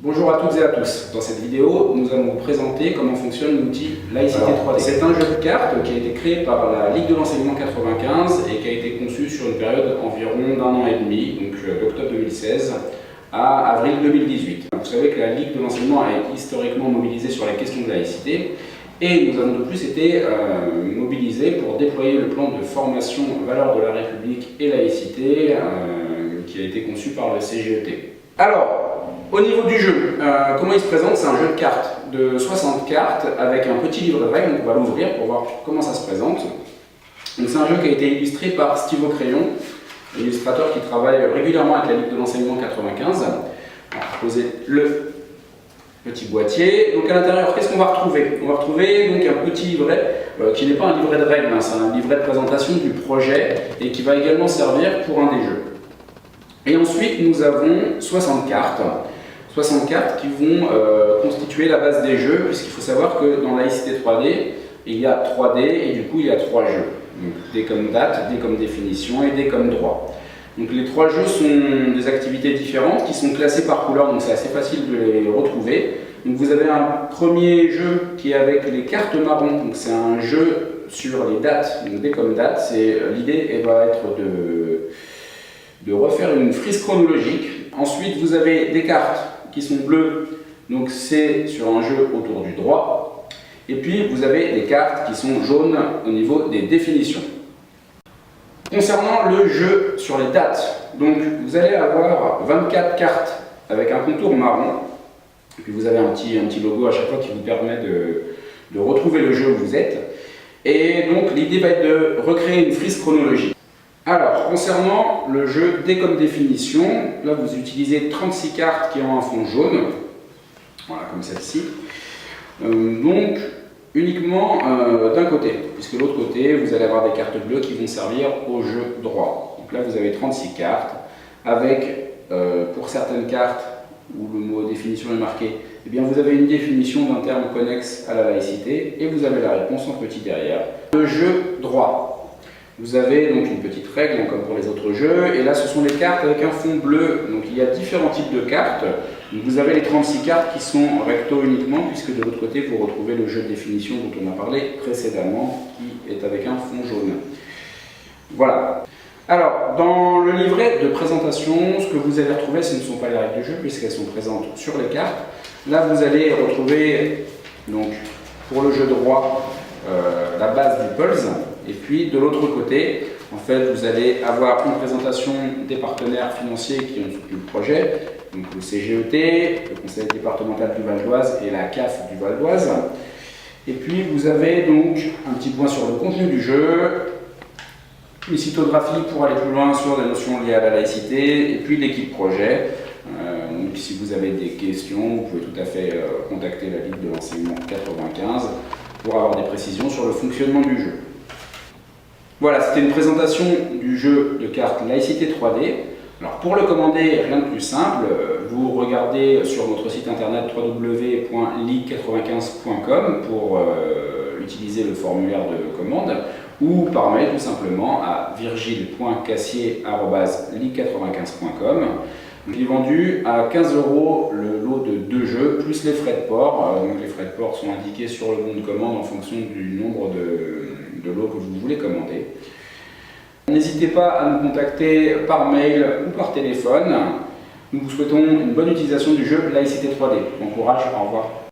Bonjour à toutes et à tous. Dans cette vidéo, nous allons vous présenter comment fonctionne l'outil Laïcité 3D. C'est un jeu de cartes qui a été créé par la Ligue de l'enseignement 95 et qui a été conçu sur une période environ d'un an et demi, donc d'octobre 2016 à avril 2018. Vous savez que la Ligue de l'enseignement est historiquement mobilisée sur la question de laïcité et nous avons de plus été mobilisés pour déployer le plan de formation valeurs de la République et laïcité qui a été conçu par le CGET. Alors, au niveau du jeu, comment il se présente? C'est un jeu de cartes de 60 cartes avec un petit livre de règles, donc on va l'ouvrir pour voir comment ça se présente. C'est un jeu qui a été illustré par Steve Crayon, illustrateur qui travaille régulièrement avec la Ligue de l'enseignement 95. On va poser le petit boîtier. Donc à l'intérieur, qu'est-ce qu'on va retrouver? On va retrouver donc un petit livret qui n'est pas un livret de règles, hein, c'est un livret de présentation du projet et qui va également servir pour un des jeux. Et ensuite, nous avons 60 cartes. 60 cartes qui vont constituer la base des jeux, puisqu'il faut savoir que dans Laïcité 3D, il y a 3D et du coup il y a 3 jeux. Donc, D comme date, D comme définition et D comme droit. Donc les 3 jeux sont des activités différentes qui sont classées par couleur, donc c'est assez facile de les retrouver. Donc vous avez un premier jeu qui est avec les cartes marron, donc c'est un jeu sur les dates, donc D comme date. L'idée va être de refaire une frise chronologique. Ensuite vous avez des cartes qui sont bleues, donc c'est sur un jeu autour du droit. Et puis vous avez des cartes qui sont jaunes au niveau des définitions. Concernant le jeu sur les dates, donc vous allez avoir 24 cartes avec un contour marron. Et puis vous avez un petit logo à chaque fois qui vous permet de retrouver le jeu où vous êtes. Et donc l'idée va être de recréer une frise chronologique. Alors, concernant le jeu D comme définition, là vous utilisez 36 cartes qui ont un fond jaune, voilà, comme celle-ci, donc uniquement d'un côté, puisque l'autre côté vous allez avoir des cartes bleues qui vont servir au jeu droit. Donc là vous avez 36 cartes, avec pour certaines cartes où le mot définition est marqué, eh bien vous avez une définition d'un terme connexe à la laïcité, et vous avez la réponse en petit derrière. Le jeu droit. Vous avez donc une petite règle, comme pour les autres jeux, et là ce sont les cartes avec un fond bleu. Donc il y a différents types de cartes. Donc, vous avez les 36 cartes qui sont recto uniquement, puisque de l'autre côté vous retrouvez le jeu de définition dont on a parlé précédemment, qui est avec un fond jaune. Voilà. Alors, dans le livret de présentation, ce que vous allez retrouver, ce ne sont pas les règles du jeu, puisqu'elles sont présentes sur les cartes. Là vous allez retrouver, donc, pour le jeu droit, la base du pulse. Et puis de l'autre côté, en fait, vous allez avoir une présentation des partenaires financiers qui ont soutenu le projet, donc le CGET, le Conseil départemental du Val d'Oise et la CAF du Val d'Oise. Et puis vous avez donc un petit point sur le contenu du jeu, une cytographie pour aller plus loin sur des notions liées à la laïcité, et puis l'équipe projet. Donc si vous avez des questions, vous pouvez tout à fait contacter la Ligue de l'enseignement 95 pour avoir des précisions sur le fonctionnement du jeu. Voilà, c'était une présentation du jeu de cartes Laïcité 3D. Alors pour le commander, rien de plus simple, vous regardez sur notre site internet www.ligue95.com pour utiliser le formulaire de commande, ou par mail tout simplement à virgile.cassier@ligue95.com. Il est vendu à 15 € le lot de 2 jeux, plus les frais de port. Donc les frais de port sont indiqués sur le bon de commande en fonction du nombre de lots que vous voulez commander. N'hésitez pas à nous contacter par mail ou par téléphone. Nous vous souhaitons une bonne utilisation du jeu Laïcité 3D. Bon courage, au revoir.